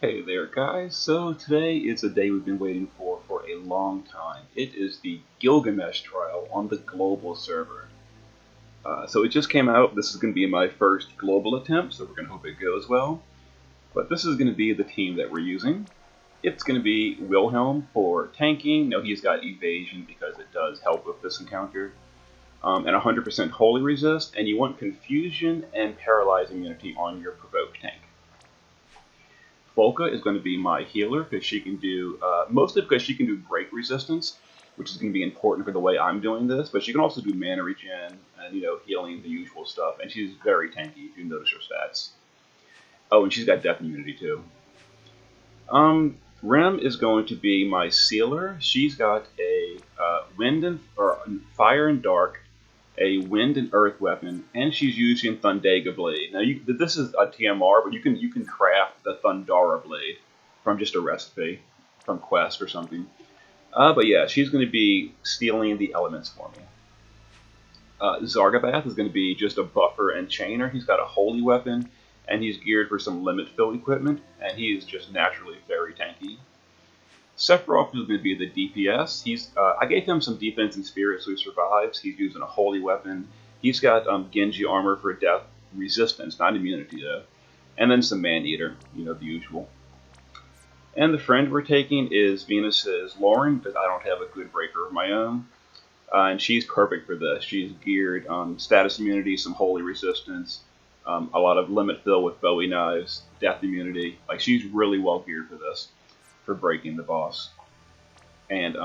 Hey there, guys. So today is a day we've been waiting for a long time. It is the Gilgamesh trial on the global server. So it just came out. This is going to be my first global attempt, so we're going to hope it goes well. But this is going to be the team that we're using. It's going to be Wilhelm for tanking. Now he's got evasion because it does help with this encounter. And 100% holy resist, and you want confusion and paralyze immunity on your provoked tank. Volca is going to be my healer because she can do mostly because she can do break resistance, which is going to be important for the way I'm doing this. But she can also do mana regen and healing the usual stuff. And she's very tanky if you notice her stats. Oh, and she's got death immunity too. Rem is going to be my sealer. She's got a wind and or fire and dark, a wind and earth weapon, and she's using Thundega blade. Now, this is a TMR, but you can craft the Thundara blade from just a recipe from Quest or something. But yeah, she's going to be stealing the elements for me. Zargabath is going to be just a buffer and chainer. He's got a holy weapon, and he's geared for some limit fill equipment, and he is just naturally very tanky. Sephiroth is going to be the DPS. I gave him some defense and spirit, so he survives. He's using a holy weapon. He's got Genji armor for death resistance, not immunity though, and then some man-eater, the usual. And the friend we're taking is Venus's Lauren, because I don't have a good breaker of my own, and she's perfect for this. She's geared status immunity, some holy resistance, a lot of limit fill with Bowie knives, death immunity. Like she's really well geared for this, for breaking the boss. And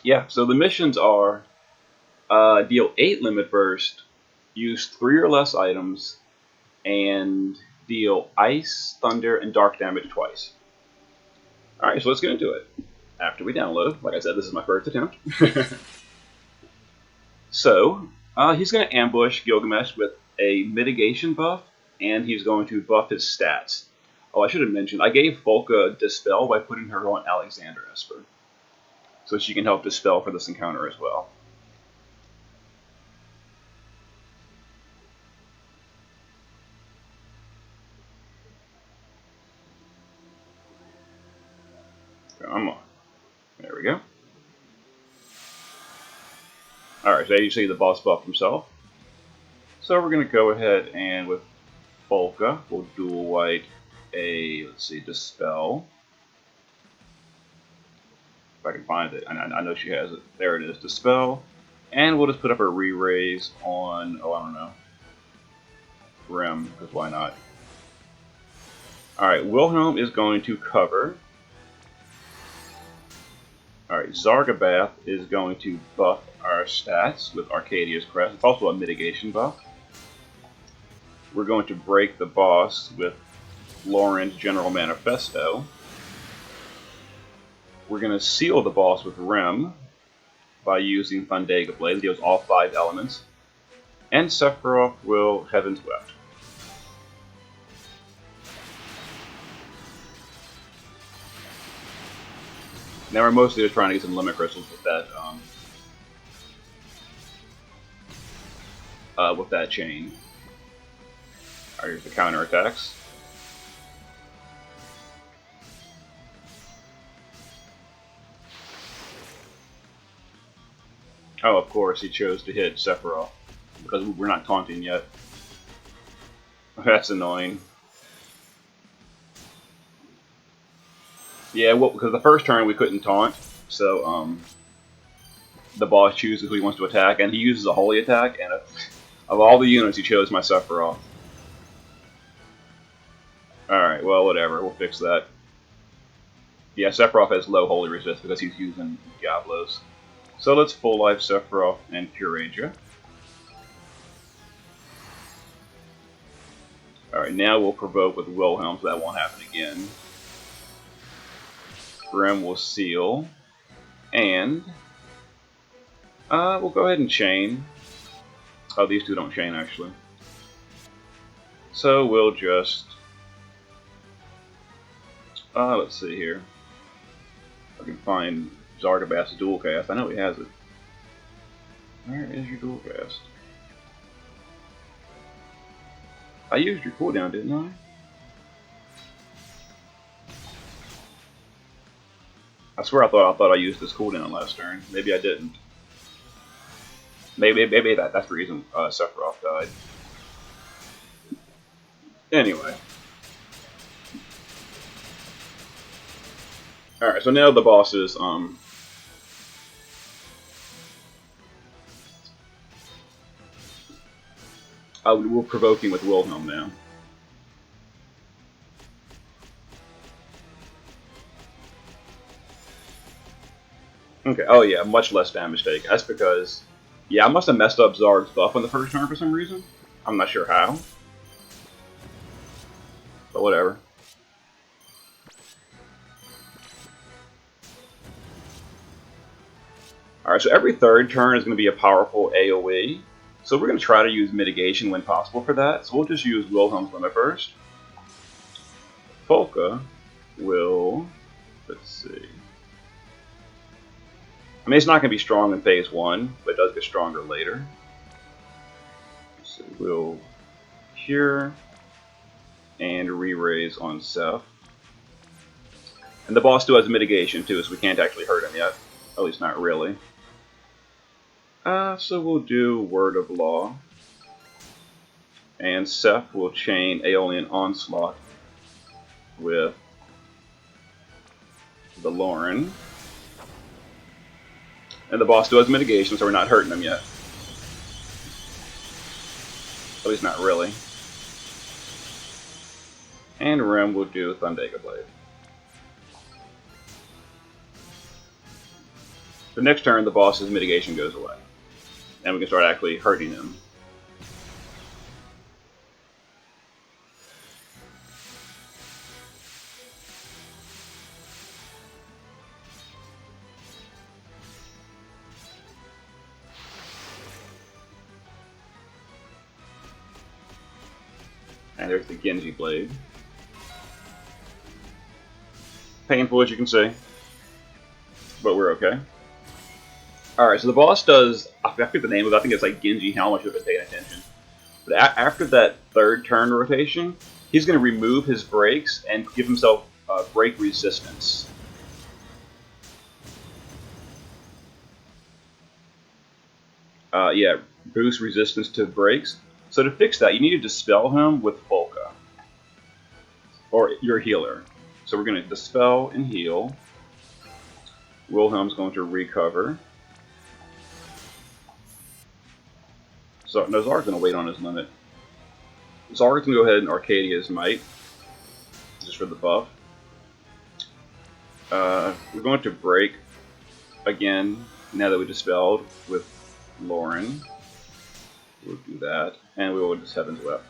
yeah, so the missions are deal 8 limit burst, use 3 or less items, and deal ice, thunder, and dark damage twice. Alright, so let's get into it. After we download, like I said, this is my first attempt. So, he's going to ambush Gilgamesh with a mitigation buff, and he's going to buff his stats. Oh, I should have mentioned, I gave Volca Dispel by putting her on Alexander Esper, so she can help dispel for this encounter as well. Come on. There we go. Alright, so you see the boss buffed himself. So we're going to go ahead and with Volca, we'll dual white a, let's see, Dispel. If I can find it. I know she has it. There it is, Dispel. And we'll just put up a re-raise on, I don't know, Rim, because why not? Alright, Wilhelm is going to cover. Alright, Zargabath is going to buff our stats with Arcadia's Crest. It's also a mitigation buff. We're going to break the boss with Lauren's General Manifesto. We're going to seal the boss with Rem by using Thundega Blade. It deals all 5 elements. And Sephiroth will Heaven's Wept. Now we're mostly just trying to get some limit crystals with that chain. Alright, here's the counter attacks. Oh, of course, he chose to hit Sephiroth because we're not taunting yet. That's annoying. Yeah, well, because the first turn we couldn't taunt, so the boss chooses who he wants to attack, and he uses a holy attack, and of all the units, he chose my Sephiroth. Alright, well, whatever, we'll fix that. Yeah, Sephiroth has low holy resist because he's using Diablos. So let's full life Sephiroth and Purasia. Alright, now we'll provoke with Wilhelm, so that won't happen again. Grim will seal. And we'll go ahead and chain. Oh, these two don't chain actually. So we'll just let's see here. I can find Zargabath's dual cast. I know he has it. Where is your dual cast? I used your cooldown, didn't I? I swear I thought I used this cooldown last turn. Maybe I didn't. Maybe that's the reason Sephiroth died. Anyway. Alright, so now the boss is we're provoking with Wilhelm now. Okay, oh yeah, much less damage taken. That's because, yeah, I must have messed up Zarg's buff on the first turn for some reason. I'm not sure how. But whatever. Alright, so every third turn is going to be a powerful AoE. So we're going to try to use mitigation when possible for that. So we'll just use Wilhelm's Limit Burst. Polka will... let's see. I mean, it's not going to be strong in phase 1, but it does get stronger later. So we'll Cure and Re-Raise on Seth. And the boss still has mitigation too, so we can't actually hurt him yet. At least not really. So we'll do Word of Law. And Seth will chain Aeolian Onslaught with the Lauren. And the boss still has mitigation, so we're not hurting him yet. At least not really. And Rem will do Thundega Blade. The next turn, the boss's mitigation goes away. And we can start actually hurting him. And there's the Genji Blade. Painful as you can see. But we're okay. Alright, so the boss does, I forget the name of it, I think it's like Genji Helm, I should have been paying attention. But after that third turn rotation, he's going to remove his brakes and give himself brake resistance. Yeah, boost resistance to brakes. So to fix that, you need to dispel him with Polka. Or your healer. So we're going to dispel and heal. Wilhelm's going to recover. So, no, Zarg's going to wait on his limit. Zarg's going to go ahead and Arcadia his might. Just for the buff. We're going to break again, now that we dispelled, with Lauren. We'll do that, and we will just Heaven's Wept.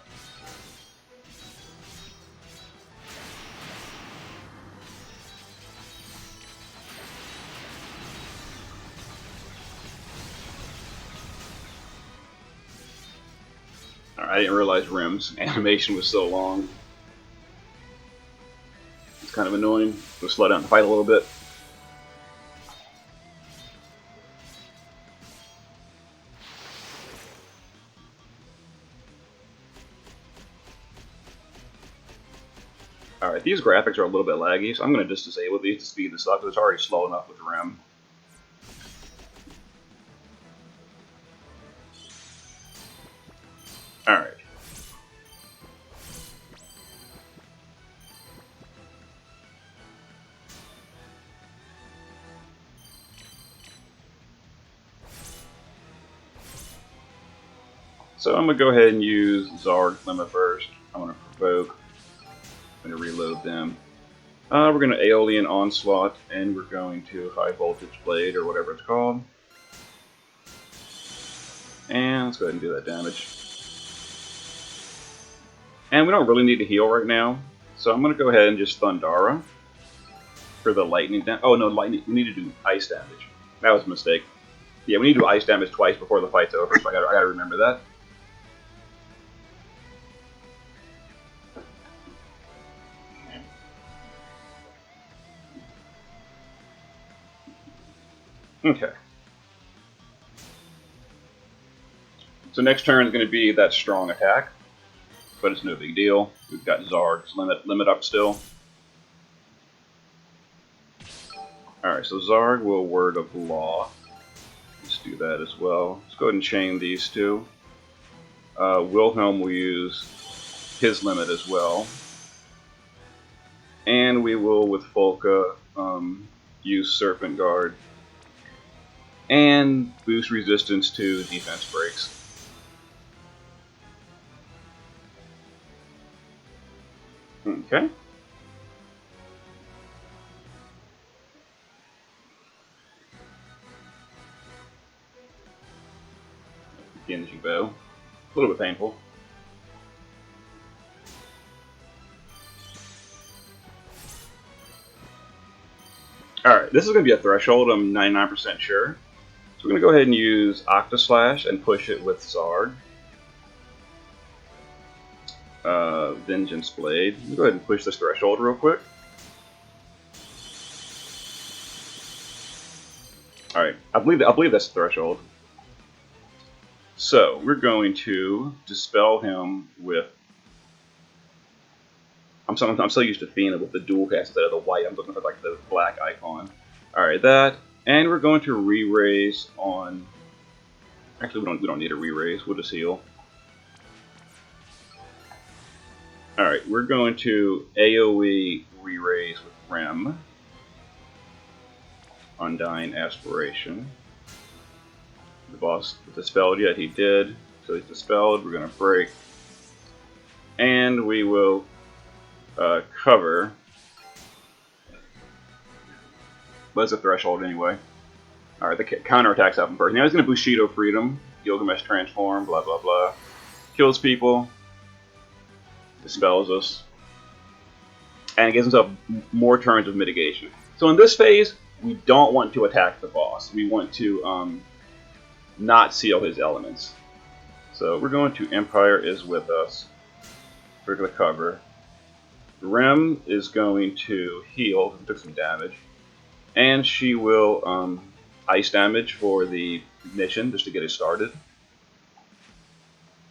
I didn't realize Rem's animation was so long. It's kind of annoying. We'll slow down the fight a little bit. Alright, these graphics are a little bit laggy, so I'm going to just disable these to speed this up, because it's already slow enough with Rem. Alright. So I'm going to go ahead and use Zarg's Limit Burst. I'm going to provoke. I'm going to reload them. We're going to Aeolian Onslaught, and we're going to High Voltage Blade, or whatever it's called. And let's go ahead and do that damage. And we don't really need to heal right now, so I'm going to go ahead and just Thundara for the lightning damage. Oh no, lightning. We need to do ice damage. That was a mistake. Yeah, we need to do ice damage twice before the fight's over, so I gotta remember that. Okay. So next turn is going to be that strong attack, but it's no big deal. We've got Zarg's limit up still. Alright, so Zarg will Word of Law. Let's do that as well. Let's go ahead and chain these two. Wilhelm will use his limit as well. And we will, with Folka, use Serpent Guard. And boost resistance to defense breaks. Okay. Genji bow. A little bit painful. Alright, this is going to be a threshold, I'm 99% sure. So we're going to go ahead and use Octaslash and push it with Zarg. Vengeance Blade. Let me go ahead and push this threshold real quick. Alright, I believe that's the threshold. So, we're going to dispel him with... I'm so used to Fina with the dual cast instead of the white. I'm looking for like the black icon. Alright, that. And we're going to re-raise on... Actually, we don't need a re-raise. We'll just heal. Alright, we're going to AoE re-raise with Rem. Undying Aspiration. The boss dispelled yet, he did. So he's dispelled, we're going to break. And we will cover. But it's a threshold anyway. Alright, the counterattacks happen first. Now he's going to Bushido Freedom, Gilgamesh Transform, blah blah blah. Kills people. Dispels us. And it gives himself more turns of mitigation. So in this phase, we don't want to attack the boss. We want to not seal his elements. So we're going to Empire is with us. We're going to cover. Rem is going to heal, took some damage. And she will ice damage for the mission, just to get it started.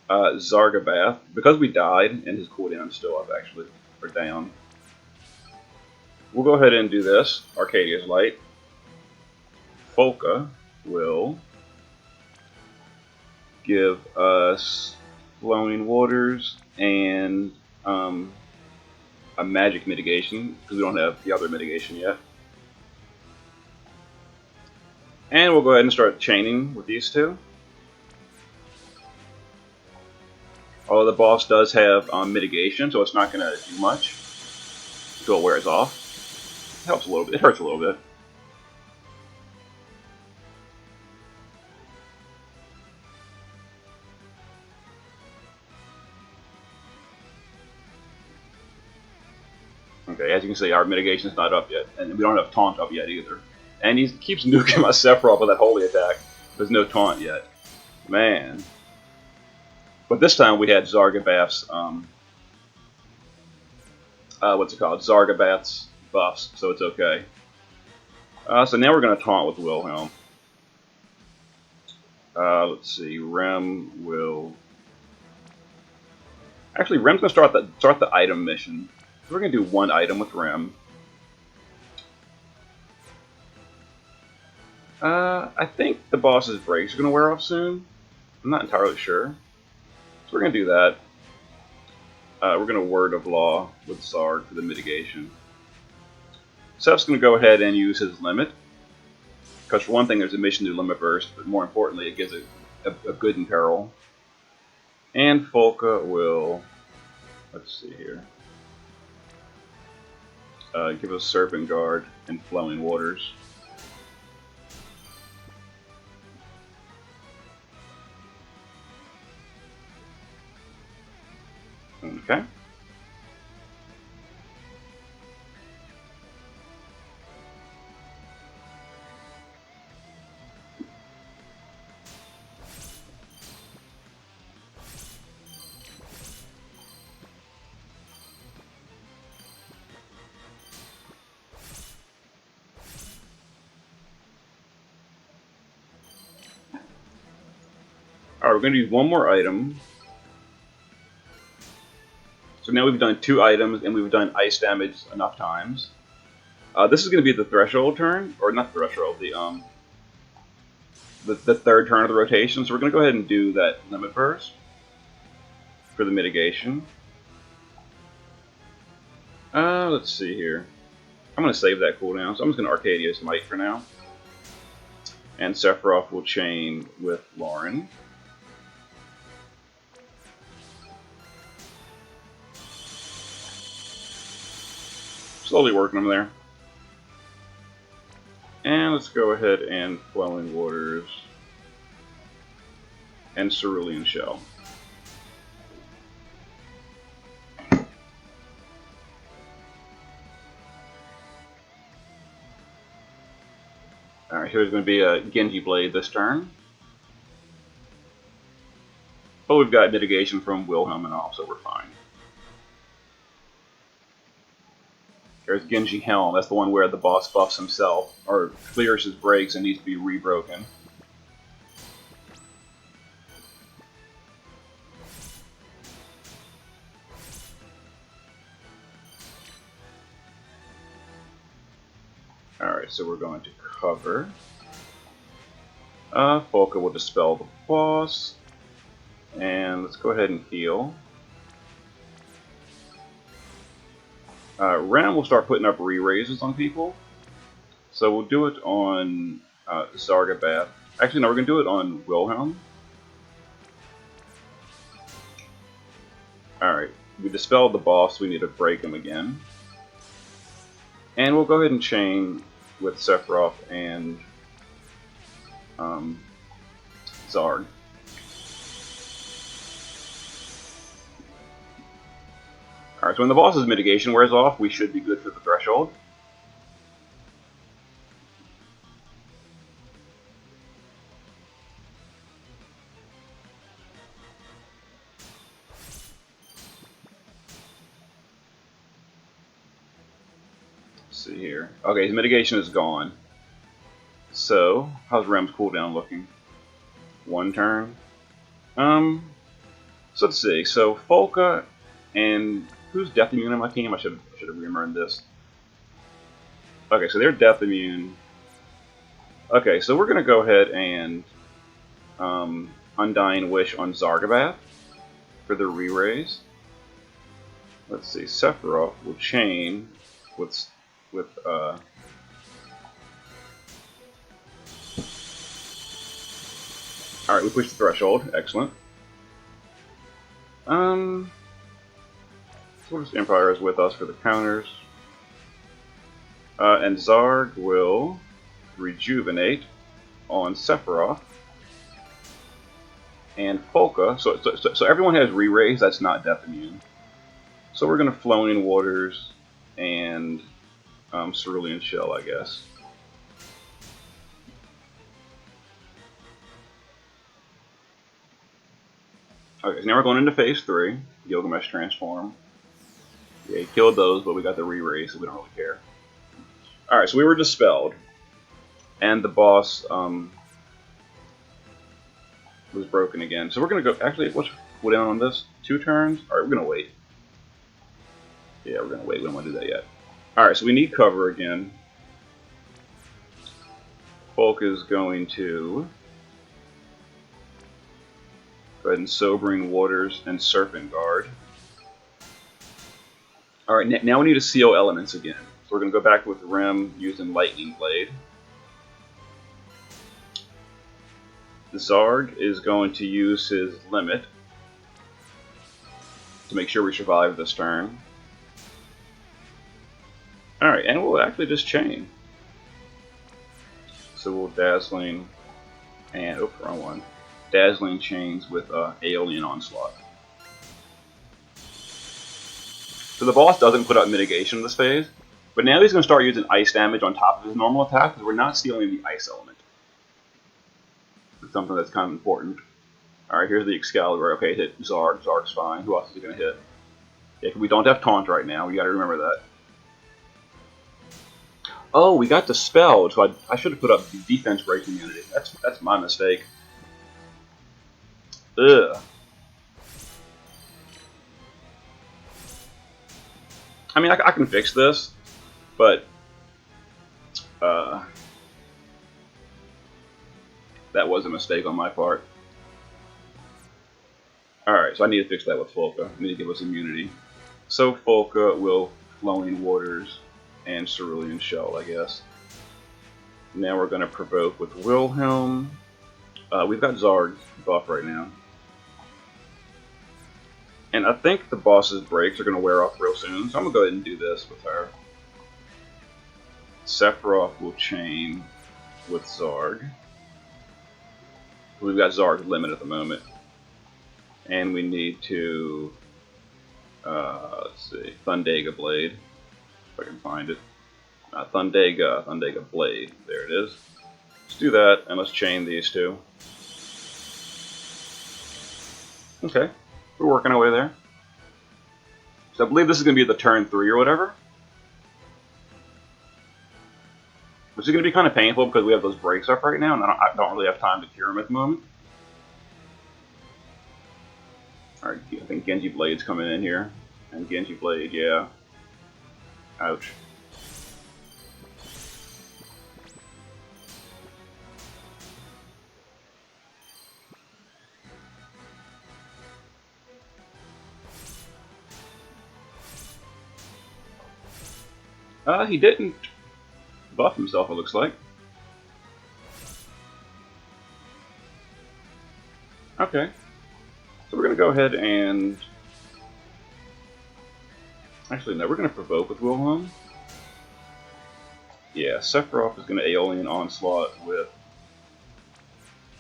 Zargabath, because we died, and his cooldown's still up actually, or down. We'll go ahead and do this. Arcadia's Light. Folka will give us Flowing Waters and a magic mitigation, because we don't have the other mitigation yet. And we'll go ahead and start chaining with these two. Although the boss does have mitigation, so it's not going to do much until it wears off. It helps a little bit. It hurts a little bit. Okay, as you can see, our mitigation is not up yet, and we don't have taunt up yet either. And he keeps nuking my Sephiroth with that holy attack. There's no taunt yet. Man. But this time we had Zargabath's, what's it called? Zargabath's buffs, so it's okay. So now we're going to taunt with Wilhelm. Let's see, Rem will... Actually, Rem's going to start the item mission. So we're going to do one item with Rem. I think the boss's brakes are going to wear off soon. I'm not entirely sure. So we're going to do that. We're going to Word of Law with Zarg for the mitigation. Seph's going to go ahead and use his limit. Because for one thing, there's a mission to limit burst, but more importantly, it gives a good in peril. And Folka will, let's see here, give us Serpent Guard and Flowing Waters. Okay. Alright, we're going to use one more item. So now we've done 2 items, and we've done ice damage enough times. This is going to be the threshold turn, or not threshold, the third turn of the rotation. So we're going to go ahead and do that limit burst for the mitigation. Let's see here. I'm going to save that cooldown, so I'm just going to Arcadia's Might for now. And Sephiroth will chain with Lauren. Slowly working them there. And let's go ahead and Flowing Waters and Cerulean Shell. Alright, here's going to be a Genji Blade this turn. But we've got mitigation from Wilhelm and all, so we're fine. There's Genji Helm, that's the one where the boss buffs himself, or clears his breaks and needs to be rebroken. Alright, so we're going to cover. Folka will dispel the boss. And let's go ahead and heal. Ren will start putting up re-raises on people. So we'll do it on Zargabath. Actually, no, we're going to do it on Wilhelm. Alright, we dispelled the boss, we need to break him again. And we'll go ahead and chain with Sephiroth and Zarg. Alright, so when the boss's mitigation wears off, we should be good for the threshold. Let's see here. Okay, his mitigation is gone. So, how's Rem's cooldown looking? One turn. So let's see. So Folka and who's death immune on my team? I should have remembered this. Okay, so they're death immune. Okay, so we're gonna go ahead and Undying Wish on Zargabath for the re-raise. Let's see. Sephiroth will chain with Alright, we pushed the threshold. Excellent. Swords Empire is with us for the counters. And Zarg will rejuvenate on Sephiroth. And Folka. So everyone has re-raise, that's not death immune. So we're going to Flowing Waters and Cerulean Shell, I guess. Okay, so now we're going into phase 3. Gilgamesh transform. Yeah, he killed those, but we got the re-raise, so we don't really care. Alright, so we were dispelled. And the boss was broken again. So we're going to go... Actually, what's cooldown on this? 2 turns? Alright, we're going to wait. Yeah, we're going to wait. We don't want to do that yet. Alright, so we need cover again. Folk is going to... Go ahead and Sobering Waters and Serpent Guard. Alright, now we need to seal elements again. So we're going to go back with Rem using Lightning Blade. Zarg is going to use his limit to make sure we survive this turn. Alright, and we'll actually just chain. So we'll Dazzling and... Oh, wrong one. Dazzling chains with Aeolian Onslaught. So the boss doesn't put up mitigation in this phase, but now he's going to start using ice damage on top of his normal attack because we're not stealing the ice element. It's something that's kind of important. Alright, here's the Excalibur. Okay, hit Zarg. Zarg's fine. Who else is he going to hit? Yeah, we don't have Taunt right now. We got to remember that. Oh, we got Dispelled, so I should have put up Defense Break Immunity. That's my mistake. Ugh. I mean, I can fix this, but was a mistake on my part. Alright, so I need to fix that with Folka. I need to give us immunity. So Folka will Flowing Waters and Cerulean Shell, I guess. Now we're going to provoke with Wilhelm. We've got Zarg buff right now. And I think the boss's breaks are going to wear off real soon, so I'm going to go ahead and do this with her. Sephiroth will chain with Zarg. We've got Zarg's limit at the moment. And we need to, let's see, Thundega Blade, if I can find it. Thundega Blade, there it is. Let's do that, and let's chain these two. Okay, we're working our way there. So I believe this is going to be the turn 3 or whatever. Which is going to be kind of painful because we have those breaks up right now, and I don't really have time to cure them at the moment. Alright, I think Genji Blade's coming in here. And Genji Blade, yeah. Ouch. He didn't buff himself, it looks like. Okay. So we're going to go ahead and... Actually, no, we're going to provoke with Wilhelm. Yeah, Sephiroth is going to Aeolian Onslaught with...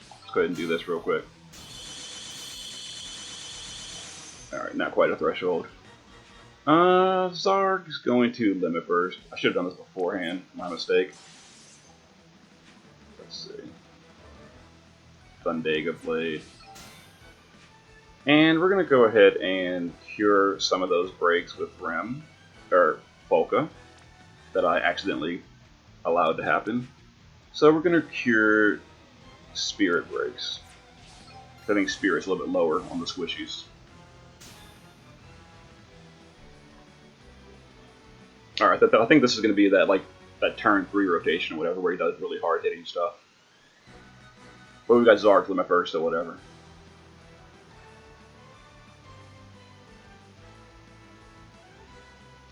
Let's go ahead and do this real quick. Alright, not quite a threshold. Zarg's going to Limit Burst. I should have done this beforehand, my mistake. Let's see. Thundega Blade. And we're going to go ahead and cure some of those breaks with Rem, or Folka, that I accidentally allowed to happen. So we're going to cure Spirit breaks. I think Spirit's a little bit lower on the squishies. Alright, I think this is going to be that that turn 3 rotation or whatever, where he does really hard hitting stuff. But we've got Zarg Limit Burst or whatever.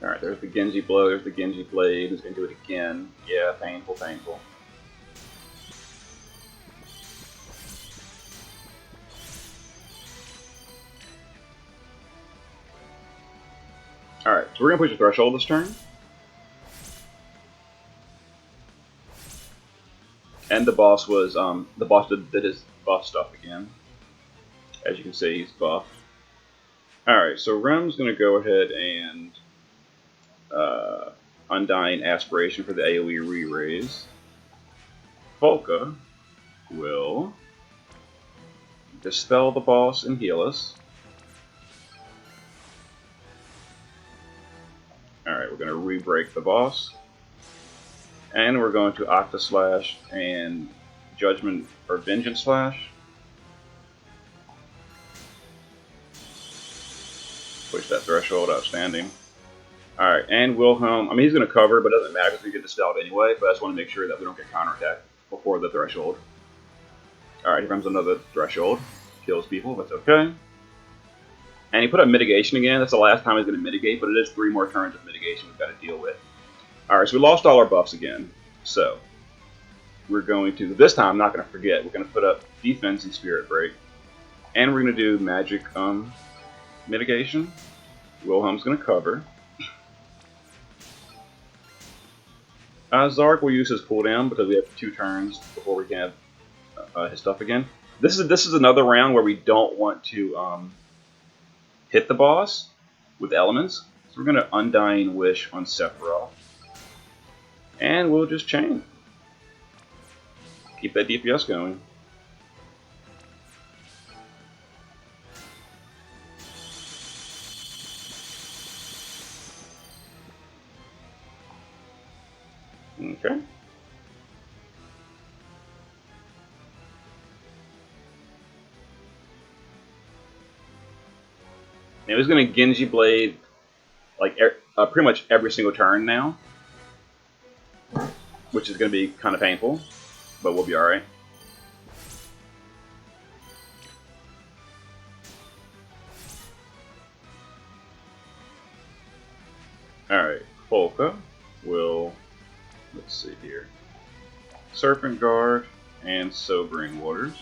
Alright, there's the Genji Blow, there's the Genji Blade, he's going to do it again. Yeah, painful, painful. Alright, so we're going to push the threshold this turn. And the boss was, the boss did his buff stuff again. As you can see, he's buffed. Alright, so Rem's going to go ahead and Undying Aspiration for the AoE re-raise. Folka will dispel the boss and heal us. Alright, we're going to re-break the boss. And we're going to Octa Slash and Judgment or Vengeance Slash. Push that threshold, outstanding. Alright, and Wilhelm, I mean he's going to cover, but it doesn't matter because we get dispelled anyway, but I just want to make sure that we don't get counterattacked before the threshold. Alright, here comes another threshold. Kills people, that's okay. And he put up mitigation again, that's the last time he's going to mitigate, but it is 3 more turns of mitigation we've got to deal with. Alright, so we lost all our buffs again. So, we're going to, this time I'm not going to forget, we're going to put up defense and spirit break. And we're going to do magic mitigation. Wilhelm's going to cover. Zarg will use his cooldown because we have 2 turns before we can have his stuff again. This is another round where we don't want to hit the boss with elements. So we're going to Undying Wish on Sephiroth. And we'll just chain. Keep that DPS going. Okay. Now he's going to Genji Blade like pretty much every single turn now, which is going to be kind of painful, but we'll be alright. Alright, Polka will, let's see here, Serpent Guard and Sobering Waters.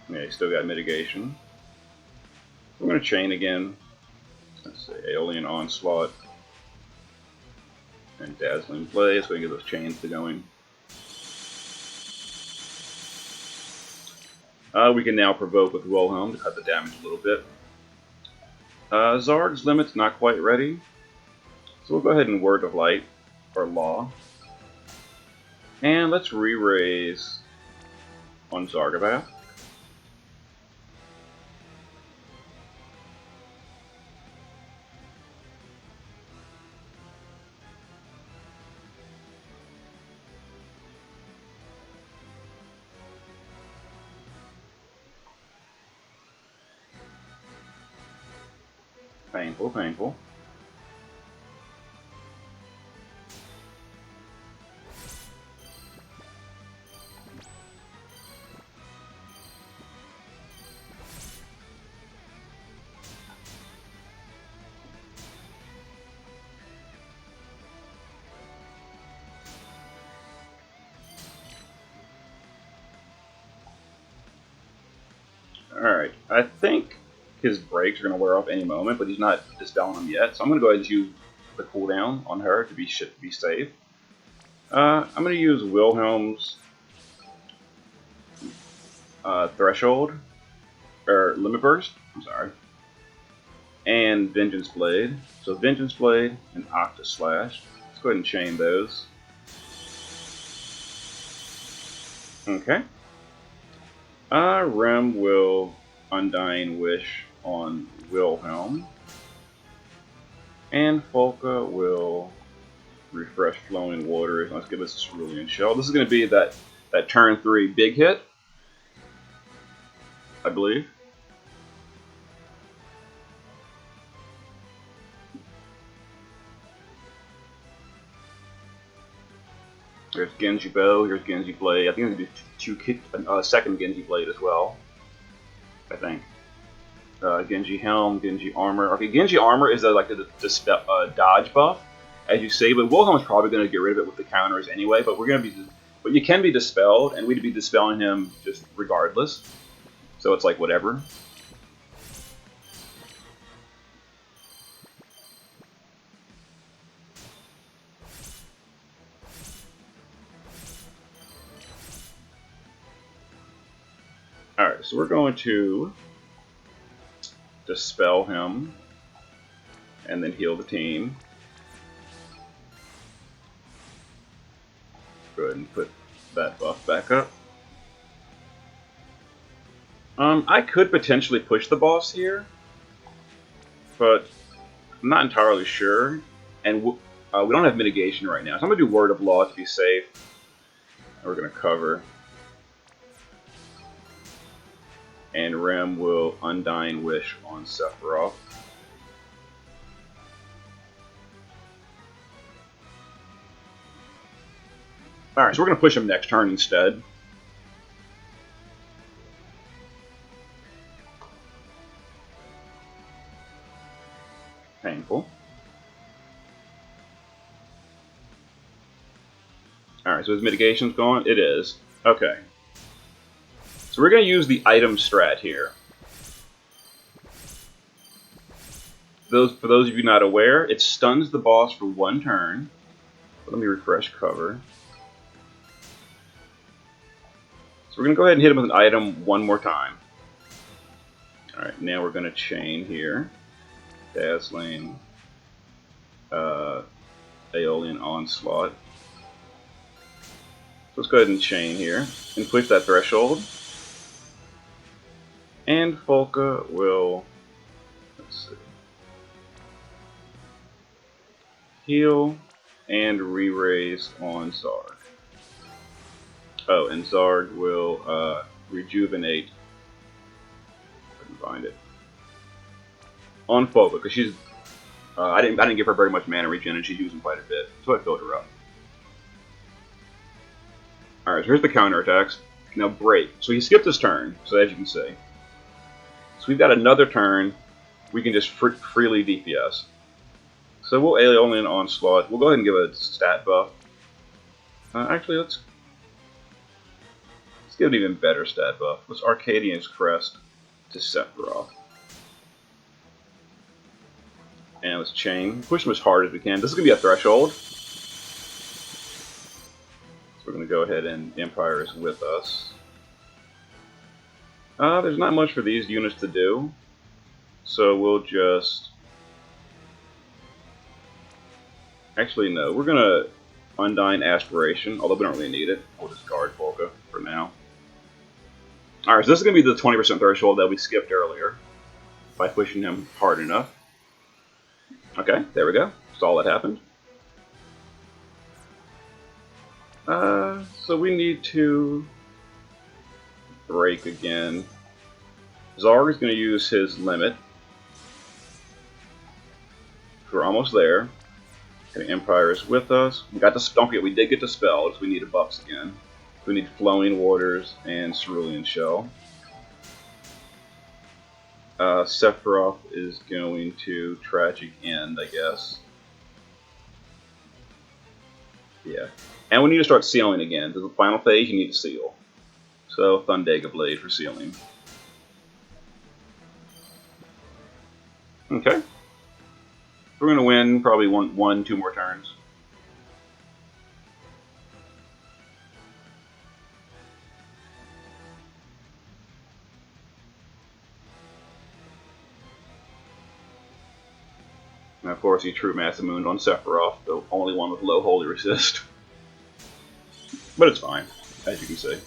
Yeah, you still got mitigation. We're going to chain again. Let's see, Aeolian Onslaught and Dazzling Blaze. So we can get those chains to going. We can now provoke with Wilhelm to cut the damage a little bit. Zarg's limit's not quite ready, so we'll go ahead and Word of Light, or Law. And let's re-raise on Zargabath. Painful, painful. Alright, I think his breaks are going to wear off any moment, but he's not dispelling them yet. So I'm going to go ahead and use the cooldown on her to be safe. I'm going to use Wilhelm's Threshold, or Limit Burst, I'm sorry, and Vengeance Blade. So Vengeance Blade and Octa Slash. Let's go ahead and chain those. Okay. Rem will Undying Wish on Wilhelm. And Folka will refresh Flowing Waters. Let's give us a Cerulean Shell. This is going to be that turn 3 big hit, I believe. Here's Genji Bow, here's Genji Blade. I think I'm going to do second Genji Blade as well. I think. Genji Helm, Genji Armor. Okay, Genji Armor is like the dodge buff, as you say, but Wilhelm is probably going to get rid of it with the counters anyway, but but you can be dispelled, and we'd be dispelling him just regardless. So it's like whatever. Alright, so we're going to dispel him and then heal the team. Go ahead and put that buff back up. I could potentially push the boss here, but I'm not entirely sure. And we don't have mitigation right now, so I'm going to do Word of Law to be safe. And we're going to cover. And Rem will Undying Wish on Sephiroth. Alright, so we're going to push him next turn instead. Painful. Alright, so his mitigation's gone? It is. Okay. So we're going to use the item strat here. For those of you not aware, it stuns the boss for 1 turn. Let me refresh cover. So we're going to go ahead and hit him with an item 1 more time. Alright, now we're going to chain here. Dazzling, Aeolian Onslaught. So let's go ahead and chain here and push that threshold. And Folka will, let's see, heal and re-raise on Zarg. Oh, and Zarg will rejuvenate. I can find it. On Folka, because she's I didn't give her very much mana regen, and she's using quite a bit, so I filled her up. All right, so here's the counterattacks. Now break. So he skipped his turn, so as you can see. So we've got another turn we can just freely DPS. So we'll Alien Onslaught. We'll go ahead and give it a stat buff. Actually, let's give it an even better stat buff. Let's Arcadian's Crest to Sephiroth. And let's chain. Push him as hard as we can. This is going to be a threshold. So we're going to go ahead and Empire is with us. There's not much for these units to do. So we'll just... Actually, no. We're going to Undying Aspiration, although we don't really need it. We'll discard Volca for now. Alright, so this is going to be the 20% threshold that we skipped earlier by pushing him hard enough. Okay, there we go. Saw that happened. So we need to break again. Zarg is going to use his limit. We're almost there. Okay, Empire is with us. We got the, don't forget, we did get the spells. We need the buffs again. We need Flowing Waters and Cerulean Shell. Sephiroth is going to Tragic End, I guess. Yeah. And we need to start sealing again. To the final phase, you need to seal. So, Thundega Blade for sealing. Okay. We're going to win probably one, two more turns. And of course, he True Massimooned on Sephiroth, the only one with low Holy Resist. But it's fine, as you can see.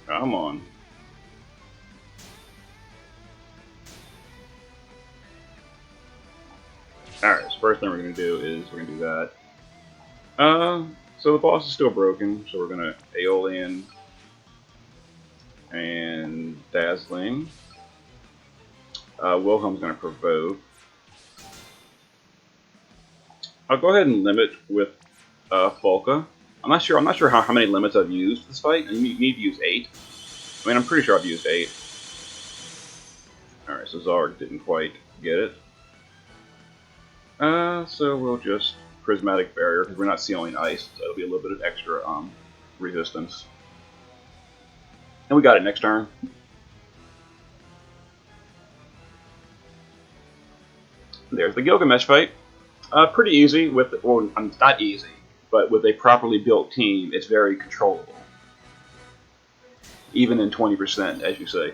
Come on. Alright, so first thing we're going to do is we're going to do that. So the boss is still broken, so we're going to Aeolian and Dazzling. Wilhelm's going to Provoke. I'll go ahead and limit with Volca. I'm not sure how many limits I've used this fight. And you need to use 8. I mean, I'm pretty sure I've used 8. Alright, so Zarg didn't quite get it. So we'll just Prismatic Barrier, because we're not sealing ice, so it'll be a little bit of extra resistance. And we got it next turn. There's the Gilgamesh fight. Pretty easy, well, not easy, but with a properly built team, it's very controllable. Even in 20%, as you say.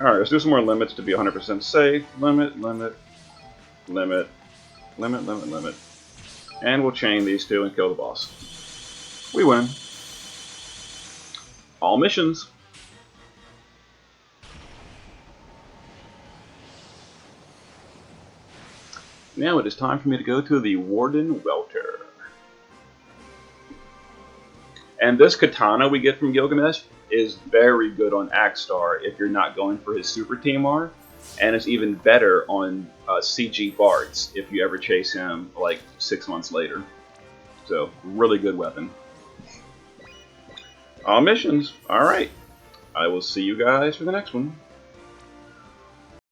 Alright, let's do some more limits to be 100% safe. Limit, limit, limit, limit, limit, limit. And we'll chain these two and kill the boss. We win. All missions. Now it is time for me to go to the Warden Welter. And this katana we get from Gilgamesh is very good on Axstar if you're not going for his Super TMR, and it's even better on CG Bards if you ever chase him like 6 months later. So, really good weapon. All missions. Alright. I will see you guys for the next one.